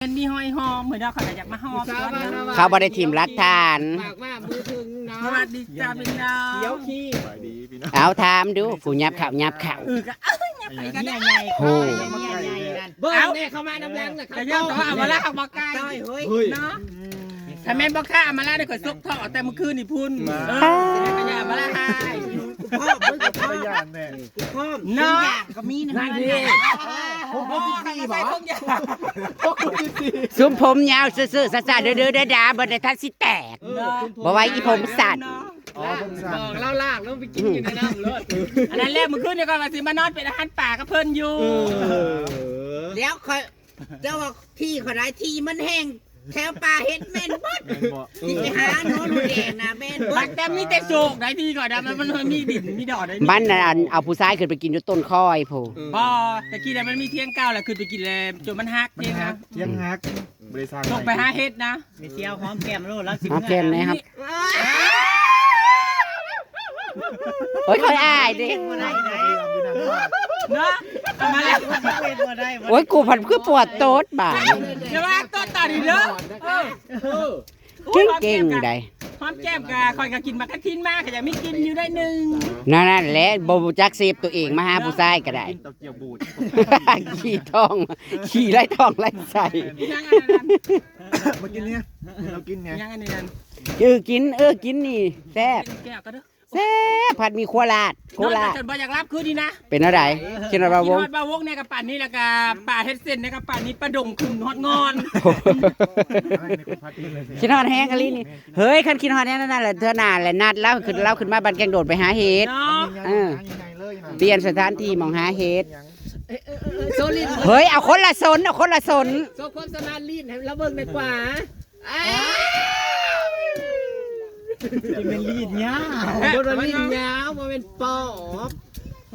เป็นมีหอยหอมเหมือนเราเขาอยากมาหอม เขาบ่ได้ทิมรักทาน ฝากว่ามือถึงเนาะ สวัสดีจ้าเป็นดาว เดี๋ยวขี้ เอาถามดูผู้ยับข่าวยับข่าว ก็ได้ โอ้ เบิ้งเนี่ยเข้ามาน้ำแรงเลยค แต่ รับ ยังต้องเอามาล่าเอามาไกลเนาะถ้าแม่บอกข้ามาล่าได้ก็ซุกท่อแต่เมื่อคืนนี่พุ่นก็อย่ามาล่าให้ พ่อเบิ้งกับพ่อพ่อ เนาะ ก็มีนะ นั่นดิ ผมก็ตีบ่ ซุ้มผมยาวซื่อๆซ่าๆเด้อๆด่าๆบ่ได้ทันสิแตกบ่ไว้อีผมสั่น บอกเล่าลากแล้วไปกินอยู่ในน้ำเลือด อันนั้นแรกเมื่อคืนนี่ก็มาสิมานอนเป็นอาหารป่ากับเพิ่นอยู่ แล้วคอยเจ้าว่าที่เขาได้ที่มันแห้งแถวป่าเฮ็ดแม่นบดที่ไปหาโน้นแดงนะแม่นบ บั ด กแต่มีแต่โศกได้ดีก่อนนะมันมีดินมีดอกได้ มันน่ะเอาผู้ชายขึ้นไปกินอยู่ต้นคอยผู้ บ่แต่กี้มันมีเที่ยงเก้าแหละคือไปกินแล้วจนมันฮักเที่ยงนะ ยังฮักบริษัท ต้องไปหาเฮ็ดนะ มีเสียวหอมแก้มโลดแล้วสิ เอาแก้มหนะครับโอ้ยค่อยอายดิ เนาะเอามาแล้ว โอ้ยกูผันคือปวดโต๊ดบ่า เดี๋ยวว่าต้นต่อดีเด้อ เก่งๆได้ หอมแก้มกะคอยก็กินมากระทินมากก็ยังไม่กินอยู่ได้หนึ่ง นั่นแหละบ่รู้จักเซฟตัวเองมาหาผู้ชายก็ได้ เต้าเจียวบูด ขี่ท้องขี่ไล่ท้องไล่ใส่ ยังอันนั้น มากินเนี่ยเรากินไง ยังอันนั้น กินนี่แซ่บ แก้วก็เด้อ แซ่บผัดมีโคราชโคราช จนบ่อยากรับคือดีนะ เป็นอะไรกินอะไร กิน วง ฮอดบาวกเนี่ยกับป่านนี้แล้วก็ป่าเฮ็ดเส้นเนี่ยกับป่านนี้ปลาดงขึ้นฮอดงอน คิดฮอดแห้งอะไรนี่เฮ้ยคันคิดฮอดแห้งนั่นแหละเธอหน้าแหละนัดแล้วขึ้นมาบันแกงโดดไปหาเห็ด เนาะ เปลี่ยนสถานที่มองหาเห็ด โซลิน เฮ้ยเอาคนละสน โซคนสนานลีนให้เราเบิ้งดีกว่า เป็นลีดเนี่ย โดนลีนยาวมาเป็นปอบ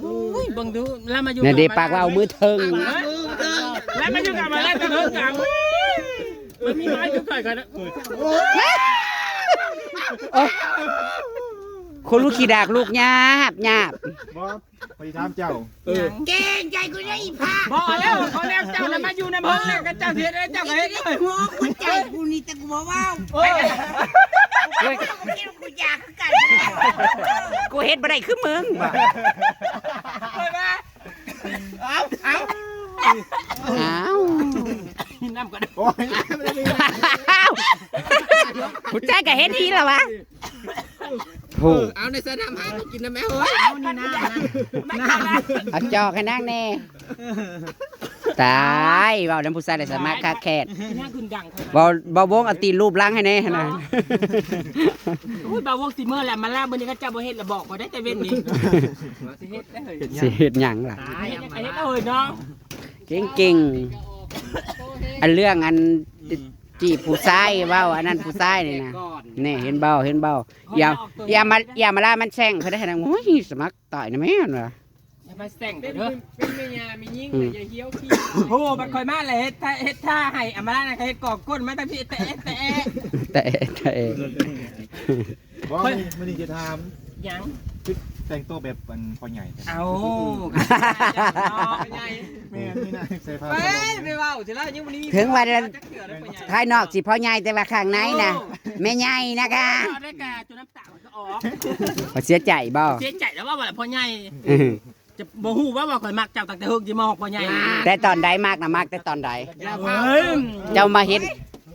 อุ้ยเบิ่งดูแล้วมาอยู่ เนี่ยเด็กปากว่าเอามือเทิง แล้วมาอยู่กับมาแล้วก็เถิงกันมันมีไม้ทุกข่อยกันนะ คนลูกขี้ดากลูกหยาบ บอสไปถามเจ้า เก่งใจกูได้อีพา บอกแล้วเขาแล้วเจ้าแล้วมาอยู่ในเพิ่งเนี่ยก็เจ้าเสียได้เจ้าก็เฮ็ดเลย หัวกูใจกูนี่แต่กูบอกว่ากูอยากกัน กูเฮ็ดบ่ได้คือมึงบ่ เฮ้ยมา อ้าว น้ำกัน โอ้ย ผู้ชายก็เฮ็ดทีแล้ววะโอ้ เอาในสนามหากินนะแม่เฮ้ยเอานี่นะ เอาจอกให้นั่งแน่ตายเว้าน้ำผู้ชายได้สามารถคาแคด นั่งคุณดัง บ่วงเอาตีนรูปล้างให้แน่นะ อุ้ยบ่าวงสิเมื่อแหละมาล่ามื้อนี้ก็เจ้าบ่เฮ็ดแล้วบอกบ่ได้แต่เว้นนี่สิเฮ็ดได้เฮ้ย สิเฮ็ดหยังล่ะ เฮ็ดเอ้ยเนาะ เก่งๆอันเรื่องอันจีบผู้ชายเว้าอันนั้นผู้ชายนี่นะนี่เห็นเบ้าอย่ามาล่ามันแซงเพิ่นได้ขนาดโอ้ยสมัครต่อยนะแม่นว่ะ อย่าไปแต่ง เป็น เด้อ เป็นเมียมียิ่งเลยอย่าเหี้ยวขี้ โอ้บัดข่อยมาเลยเฮ็ดท่าให้อำมาล่าน่ะเฮ็ดกอกก้นมาแต่พี่แต่ แต่ บอสมันนี่จะถาม หยัง แต่งตัวแบบมันพอใหญ่ เอา ใหญ่ แม่นี่นะใส่ผ้า ไปไปเว้าสิแล้วยังวันนี้ ถึงว่าภายนอกสิพ่อใหญ่แต่ว่าข้างในน่ะแม่ใหญ่นะคะ ได้กาจนน้ำตามันก็ออก บ่เสียใจบ่ เสียใจแล้วว่าพ่อใหญ่จะบ่ฮู้ว่าข่อยมักเจ้าตั้งแต่เฮิกสิมอกพ่อใหญ่ แต่ตอนใดมากนะมากแต่ตอนใด เฮ้ย เจ้ามาเห็น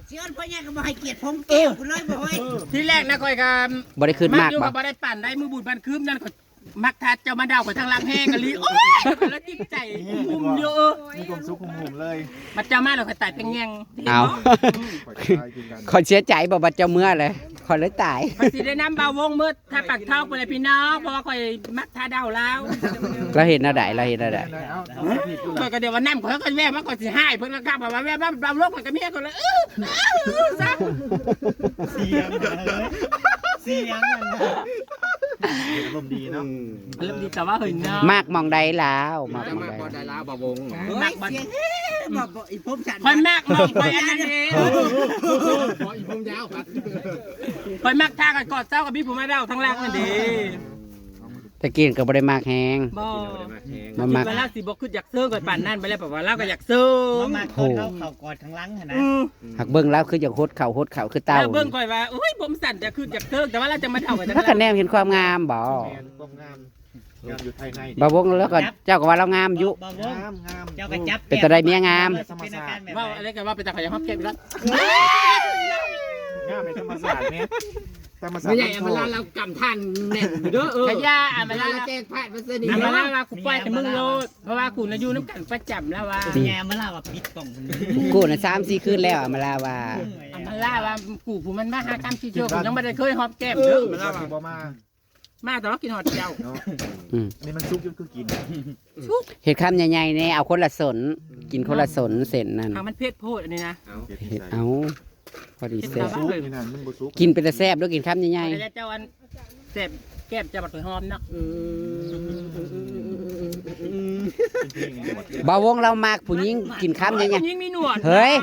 เชื่อพ่อเนี่ยก็มาให้เกียรติผมแก้วกูเลยบอกเฮ้ย ที่แรกนะข่อยก็ บ่ได้ขึ้นมาก อยู่ บ่ กับบ่ได้ปั่นได้มือบุญบันคืมนั่นข่อยมักทัดเจ้ามาเดาข่อยทางล่างแห้งกะลีโอ้ยแล้วจิตใจมุมเยอะ มีความสุขของผมเลย มาเจ้ามาแล้วข่อยตายเป็นแงง เอา ปล่อยตายกินกัน ขอเสียใจบ่บัดเจ้าเมื่อเลยขอเลยตาย ข่อยสิได้นำเบาวงมืดถ้าปักเท่าไปเลยพี่น้องเพราะว่าข่อยมักทาเดาแล้ว เราเห็นอะไรเราเห็นอะไร เอาผิดกู ข่อยก็เดี๋ยวว่าน้ำข่อยก็แว่มาข่อยสิหายเพิ่นก็กลับมาแว่มาเบาลงข่อยก็เมียข่อยเลยซะ เสียงมัน ลมดีเนาะ เริ่มดีแต่ว่าเห็นเนาะ มากมองใดแล้วมาก จะ มอง มา ใด บอดาราบ่วง มักบ่ เสียงบอกอีผมฉัน ข่อยมักมองข่อยอันนั้นเอง พออีผมยาวครับ ข่อยมักทากันกอดเจ้ากับพี่ผู้มาเดาทั้งล่างนั่นเด้ ตะกินก็บ่ได้มากแฮง บ่ มา คิ มา ดว่าเราสิบ่คืออยากเซิงก่อนปานนั้นไปแล้วเพราะว่าเราก็อยากเซิง มาคนเขาเข่ากอดข้างหลังหั่นนะ หักเบิ่งแล้วคืออยากโคตรเข่าคือเต่า แล้วเบิ่งก่อยว่าอุ้ยผมสั่นจะคืออยากเซิงแต่ว่าเราจะมาเท่ากันจัง ถ้าคะแนนเห็นความงามบ่ แม่นความงามงามอยู่ภายใน บ่วงแล้วก็เจ้าก็ว่าเรางามอยู่ บ่วง งามงาม เจ้าก็จับ เป็นตาได้เมียงาม ว่าอะไรกันว่าเป็นตาขยันฮอบแก้มแล้ว งามในธรรมศาสตร์เนี่ยธรรมศาสต ไม่ ร์ ใช่เวลาเรากำท่านแน่นอยู่เด้อขยะเวลาเราแจ้งพาดมันสนิท มาล่าว่ากูปล่อยให้มึงโลดเพราะว่ากูน่ะอยู่น้ำกันประจำแล้วว่า แง่มาล่าว่าปิดกล่อง กูน่ะ3-4คืนแล้วอะมาลาว่า มาล่าว่ากูผู้มันมาหากรรมที่เชื่อกูยังไม่ได้เคยฮอบแก้มเด้อมาล่าว่า บ่มา มาแต่ว่ากินฮอดเจ้า เนาะ อืม อันนี้มันซุกจนคือกิน เฮ็ดคำใหญ่ๆเนี่ยเอาคนละสนกินคนละสนเส้นนั่น ทางมันเพศโพดอันนี้นะ เก็บ เฮ็ด ใส่ เอาพอดีแซ่บ ซุกนี่นั่นมันบ่ซุก กินเป็นแต่แซ่บด้วยกินคำใหญ่ เจ้าอันเจ็บแก้มจะบัดหอมเนาะ ๆบ่าวงเรามากผู้หญิงกินคำใหญ่ ยิ่งมีหนวด ๆเฮ้ย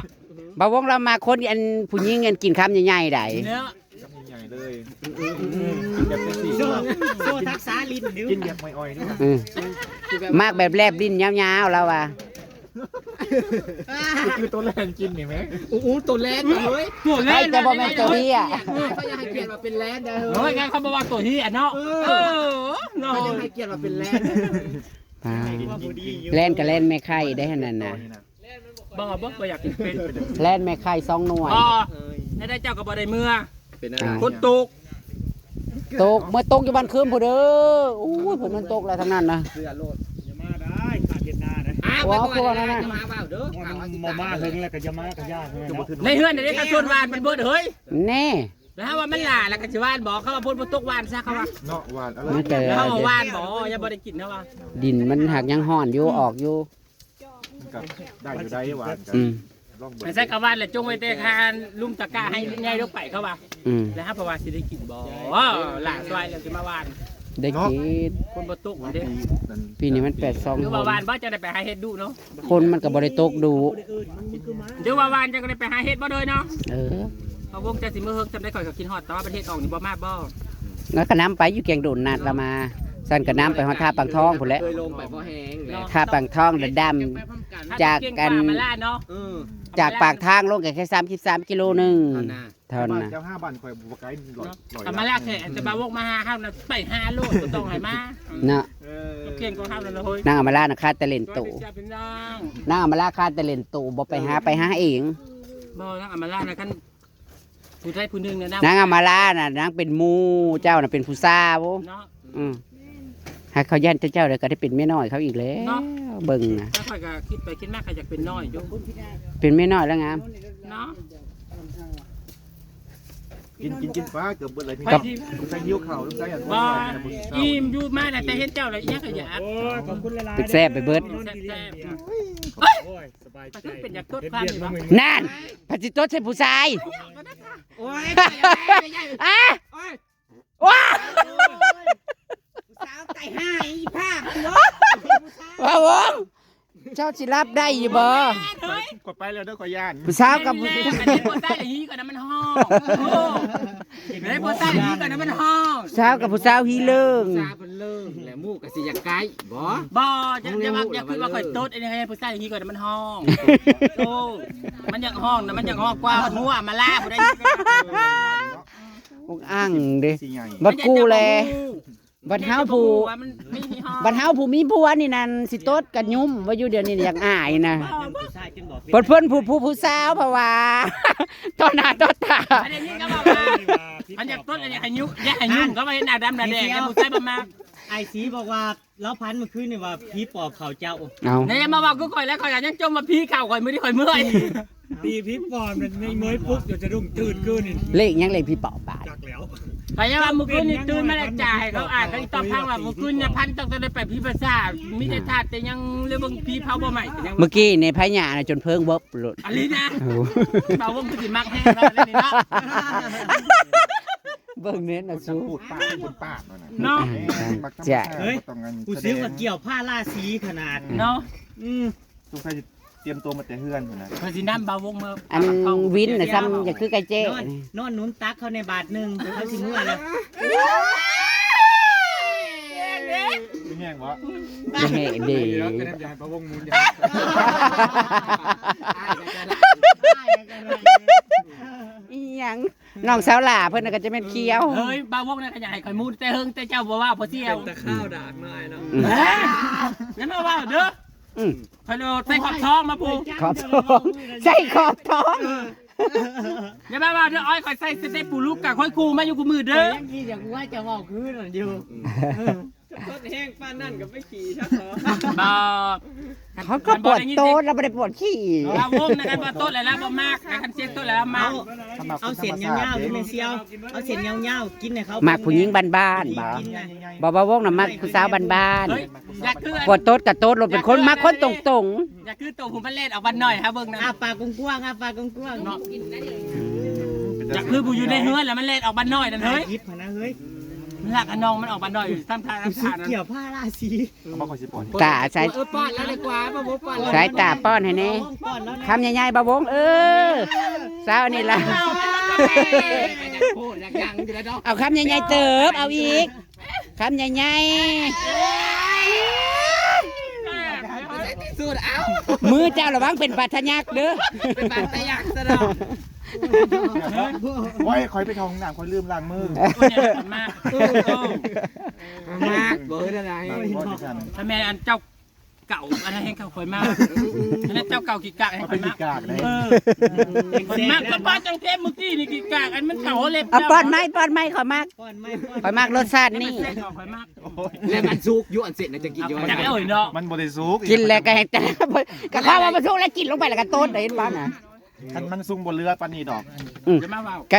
บ่าวงเรามาคนอันผู้หญิงอันกินคำใหญ่ๆได้ เนื้อ ใหญ่เลยแบบเป็นสี โซ่ทักษาลิ้นนิ้ว กินแบบไม่อ่อยด้วย อืมมากแบบแลบลิ้นยาวๆแล้วว่ะ คือตัวแรงกินนี่ไหม ตัวแรกเลย ตัว ใคร เล่น จะบ่แม่นตัวเหี้ย เขาอยากให้เกียรติมาเป็นแรดเด้อ โอ้ยงั้นเขาบอกว่าตัวที่อ่ะเนาะเนาะ เขาอยากให้เกียรติมาเป็นแรด ปาแล่นก็แล่นแม่ไข่ได้ขนาดน่ะ บ่บ่อยากกินเป็น แล่นแม่ไข่2หน่วย อ๋อได้เจ้าก็บ่ได้เมื่อ อ่า คนตก ตกเมื่อตกอยู่บ้านคืนผู้เด้ออู้ยผมมันตกแล้วทั้งนั้นนะ อย่ามาได้ขาดเย็นหน้าได้ ว้าวคือว่านั่นน่ะ จะมาเปล่าเด้อ มามาถึงแล้วก็จะมาก็ยากเลยเนาะ ในเฮือนได้กระชวนวานมันเบิดเฮ้ย แน่ แล้วว่ามันหล่าแล้วก็สิวานบอกเขาว่าพ่นบ่ตกวานซะเขาว่า เนาะหวานอร่ มั อน ย เจอ แล้วเขาว่าวานบ่อย่าบ่ได้กินเขาว่า ดินมันหักยังห่อนอยู่ออกอยู่ กับได้อยู่ได้หวานกัน อืม ลองเบิ่ ไม่ ง ใช่กะวานแหละจงไว้แต่คานลุมตะกร้าให้ใหญ่ลงไปเขาว่า อืม แล้วฮะเพราะว่าสิได้กินบ่หล่าซอยแล้วสิมาวาน ได้กิน คนบ่ตก วัน เด้ นั้น ปีนี้มัน82 หรือ ค ว่าน วานบ่จะได้ไปหาเฮ็ดดูเนาะ คนมันก็บ่ได้ตกดู เดี๋ยวว่าวานจะก็ได้ไปหาเฮ็ดบ่เลยเนาะ เออ เขาวงจะสิมื้อเฮิงจำได้ข่อยก็กินฮอดแต่ว่าประเทศออกนี่บ่มาบ่ แล้วก็น้ำไปอยู่แกงโดนนัดละมาสั่นก็น้ำไปฮอดท่าปังทองพุ่นแหละ เคยลงไปพอแห้งเลย ท่าปังทองดำ จากกัน มาล่าเนาะ จากปากทางลงแค่33กิโลนึงเท่านั้น เจ้า5 บาทข่อยบ่ไกลลอย ทำมาล่าแค่จะมาวกมาหาเฮาน่ะไปหาโลดก็ต้องให้มา เนาะ เก่งกว่าเฮานั่นเฮ้ย นางอำมาลาน่ะคาแต่เล่นโต เป็นน้อง นางอำมาลาคาแต่เล่นโตบ่ไปหาเอง บ่นางอำมาล่านะกันผู้ไทยผู้หนึงเนี่ยนะ นางอำมาลาน่ะนางเป็นหมู่เจ้าน่ะเป็นผู้สาว เนาะ อืมหากเขายันเจ้าเลยก็ได้เป็นแม่น้อยเขาอีกแล้ว เนาะ เบิ่งนะ ถ้าข่อยก็คิดไปคิดมาก็อยากเป็นน้อยอยู่ เป็นแม่น้อยแล้วงาม เนาะ กินฟ้าเกือบเบิดเลย ไปที่ ใส่หิ้วเข่าใส่อัน บ่อิ่มอยู่มาแต่เห็นเจ้าแล้วยังก็อยาก โอ้ยขอบคุณหลายๆ เป็นแซ่บไปเบิด โอ้ยสบายใจ มันเป็นอยากโทษความอยู่บ่ นั่นพัจิโตใช่ผู้ชาย โอ้ย อ่ะ โอ้ย ว้า สาวไก่ห้าอีภาพเนาะ ว้าวงเจ้าสิรับได้อยู่บ่ กดไปแล้วเด้อขอย่าน ผู้สาวกับ อันนี้โพสต์ได้อย่างนี้ก่อนนะมันห้องอันนี้โพสต์ได้อย่างนี้ก่อนนะมันห้อง สาวกับผู้สาวฮีเลิง ซาเป็นเลิงแหละมูกกะสิอยากไก่บ่ บ่จะว่าอยากคือว่าข่อยโต๊ดอันนี้ให้โพสต์ได้อย่างนี้ก่อนนะมันห้องโอ้มันอยากห้องนะมันอยากห้องกว่าหัวมาล่าผู้ใด พวกอ้างเด้ สีใหญ่ บัดกูแลบัดเฮาผู้ มันไม่มีห้อง บัดเฮาผู้มีผัวนี่นั่นสิโตดกันยุ่มว่าอยู่เดี๋ยวนี้อยากอายนะ ผู้ชายจึงบอก เพิ่นผู้สาวเพราะว่า ต่อหน้าต่อตา อันนี้ก็บอกว่ามันอยากต้นอันนี้ให้ยุ่งอยากให้ยุ่งก็มาเห็นหน้าดำหน้าแดงแล้วผู้ชายประมาณ ไอซีบอกว่าแล้วพันเมื่อคืนนี่ว่าผีปอบเขาเจ้า เอา เนี่ยมาบอกกูข่อยแล้วข่อยยังจมมาพี่เข่าข่อยมือที่ข่อยเมื่อย ตีผีปอบมันไม่เมยปุ๊บเดี๋ยวจะรุ่งตื่นขึ้นนี่ เลขยังเลขพี่เป่าบาท จักแล้ว ข่อยยังว่ามือคืนนี่ตื่นมาแล้วจ่ายเขาอ่านเขาอีกตอบพังว่ามือคืนเนี่ยพันต้องได้ไปพี่ภาษามีแต่ธาตุแต่ยังเรื่องพี่เผาบ่ใหม่ยัง เมื่อกี้ในพญาน่ะจนเพิ่งเบิบหลุด อันนี้นะ โอ้ เบาว่ามันสิมักแห้งแล้วนี่เนาะ เบิ่งเน้นน่ะ จะ สู้ พูดปากพูดปากนั่นน่ะ เนาะ เฮ้ย ต้องงั้น กูซื้อมาเกี่ยวผ้าล่าสีขนาด เนาะ สงสัยจะเตรียมตัวมาแต่เฮือนพุ่นน่ะ ข่อยสิน้ำเบาวงมือ อันวินน่ะซ้ำอย่าคือไก่เจ้ นอนหนุนตักเขาในบาทหนึ่งเขาสิเมื่อแล้ว เ งวะ จะให้ดี แล้วก็ได้ยานประวงมูลยา อีหยังน้องสาวหล่าเพิ่นน่ะก็จะเป็นเคี้ยว เฮ้ยบ้าวงนั่นก็อยากให้ข่อยมูดแต่เฮิงแต่เจ้าบ่ว่าพอเสี่ยว แต่ข้าวดากหน่อยเนาะ งั้นมาว่าเด้อ อืม พะโลใส่ขอบท้องมาปู ขอบท้องใส่ขอบท้อง อย่ามาว่าเด้ออ้อยข่อยใส่สเต็ปปูลูกกะข่อยคูมาอยู่กูมือเด้อ ยังคิดอย่างว่าจะบอกคืนน่ะอยู่ รถแห้งป้านนั่นกับไม่ขี่ชักเหรอ บ่ เขาก็ปวดโต๊ดแล้วบ่ได้ปวดขี้ บ้าวงนะครับบ่โต๊ะแล้วล่ะบ่มากกันเสียโต๊ะแล้วมาก เอาเส้นยาวๆดูแม่เซียวเอาเส้นยาวๆกินให้เขา มักผู้หญิงบ้านๆบ่ กินนะ บ่บ่าวงน่ะมักผู้สาวบ้าน เฮ้ยอยากคือ ๆปวดโต๊ดกับโต๊ดรถเป็นคนมักคนตรง อยากคือตัวผมมันเล่นออกบ้านหน่อยฮะเบิ่งนะ อาปากกว้างๆอาปากกว้างๆเนาะ อยากคือผู้อยู่ในเฮือนแล้วมันเล่นออกบ้านหน่อยนั่นเฮ้ย ยิบนะเฮ้ย หลักอันน้องมันออกบ้านหน่อยซ้ำทาง สุ ซ้ำ ด ทางนั้น เกี่ยวผ้าราศี เขาบอกคอยสิปล่อย ๆตาสาย ป้อนแล้วดีกว่าป้าบุ๊ป้อน สายตาป้อนให้แน่ ป้อนแล้วนะ คำใหญ่ๆบ่าวงสาวนี่ล่ะ พูดอยากยังอยู่แล้วเนาะ เอาคำใหญ่ๆเติบเอาอีกคำใหญ่ สุดเอ้า ๆมือเจ้าระวังเป็นบาดทะยักเด้อ เป็นบาดตะยักซะเนาะ โอ้ยคอยไปเข้าห้องน้ำคอยลืมล้างมือ มาก มากเบอร์อะไร บ่ที่ฉัน ถ้าแม่อันเจ้าเก่าอันนั้นให้เก่าข่อยมากอันนั้นเจ้าเก่ากี่กากให้ มัน ข่ เป็ อน ย อี มาก กากเลย ข่อยมากก็ป้าจังเทพเมื่อกี้นี่กี่กากอันมันเก่าเล็บ เอาป้อนไม้ขอมาก ป้อนไม่ป้อน ขอยมากรสชาตินี่ ข่อยมาก แล้วมันซุกยุ่อันเสร็จนะจะกินยุ่ อยากเอ่ยเนาะ มันบริสุก กินแล้วก็ให้แต่ก็ข้าวมาสุกแล้วกินลงไปแล้วก็ต้นเห็นบ้างนะ คันมันซุ่มบนเรือปานนี้ดอก จะมาว่า ก็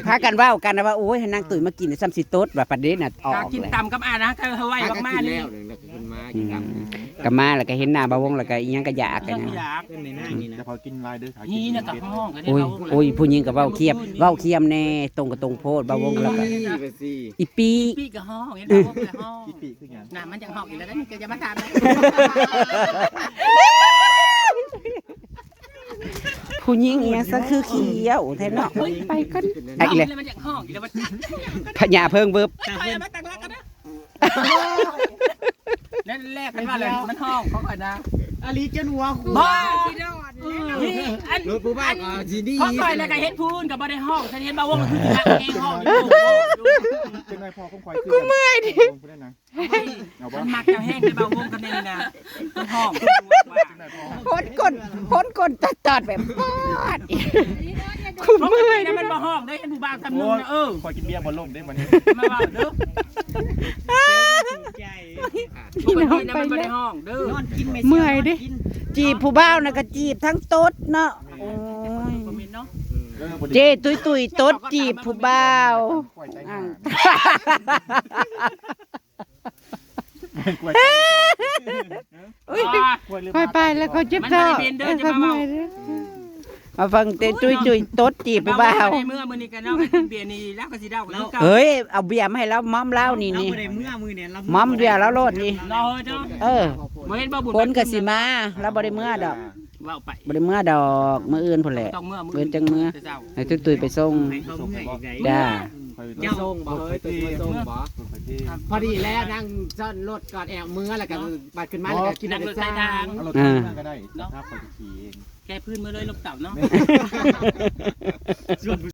พากันว่ากันนะว่าโอ้ยให้นางตุ๋ยมากินซ้ำสิโต๊ดแบบประเด็นน่ะออก กากิน เลย ตำกับอานะก็เฮาไว้มากๆนี่ คุณมากินดำ ก็มาแล้วก็เห็นหน้าบ่าวงแล้วก็อีหยังก็อยากกัน อยาก เป็นในหน้านี่นะ จะพอกินลายเด้อขายกิ นี่ น นะกับห้องก็ได้ โอ้ย เรา โอ้ยผู้หญิงก็เว้าเคียมแน่ตรงกับตรงโพดบ่าวงแล้วก็ ไปสิ อีปี ปีกับห้องเห็นเรากับห้อง กี่ปีคือหยัง น่ะมันจังห้องอีกแล้วนี่ก็จะมาทำนะ ผู้หญิงอีหยังซะคือเขียวแท้เนาะไปกันไอ้เลย มันจังห้องอีกแล้วมัน พญาเพิ่งเบิบ คอยมาตั้งรักกันนะนั่นแรกกันว่าเลยมันห้องเขาก่อนนะ อลีจนหัวคู บ้านี่อัน รถปูบ้านจีนี่ เขาก่อนแล้วก็เฮ็ดพูนกับบ่ได้ห้องฉันเห็นบ่าวงมันคือสิรักเองห้องอยู่ เป็นไงพอคงคอยคือกูเมื่อยดิได้นะเอาบ่ มันมักจะแห้งในบ่าวงกันนี่นะห้อง พ้นกดตัดแบบปาดคุ เพราะ เมื่อย นะมันบ่ห้องได้เห็นผู้บ่าวทำนึงนะคอยกินเบียร์บนลมได้มัน มาว่าเด้อ ใจ ปกตินะมันบ่ได้ห้องเด้อน อนกิน เมื่อยดิจีบผู้บ่าวน่ะก็จีบทั้งโต๊ดเนาะโอ้ย บ่มีเนาะ เจตุยโต๊ดจีบผู้บ่าว กล้วยใจ อ้า ห่าว กล้วย อุ้ยค่อยไปแล้วก็เจ็บท้องมาฟังเตตุยโต๊ดจีบผู้บ่าว เมื่อมื้อนี้กันเนาะกินเบียร์นี่แล้วก็สิเดาคือเก่า เฮ้ยเอาเบียร์มาให้แล้วม้อมเหล้านี่ เรา นี่ บ่ได้เมื่อมือเนี่ยเรา ม้อมเบียร์แล้วโลดนี่ รอเนาะ เออ บ่เห็นบ่บุญ คนก็สิมาแล้วบ่ได้เมื่อดอก ว้าวไป บ่ได้เมื่อดอกมื้ออื่นพุ่นแหละ ต้องเมื่อ เบิ่นจังเมื่อ เจ้า ให้ตุยไปส่ง ให้เขาเมื่อยอีกไง จ้า เจ้าส่งบ่เฮ้ยตัวส่งบ่พอดีแล้วนั่งซ่อนรถก่อนแอบมือแล้วก็บัดขึ้นมาแล้วก็กิน นั่งรถใต้ทาง เอารถก็ได้ครับคอยขี่เอง แก้พื้นมือเลยลูกเต่าเนาะ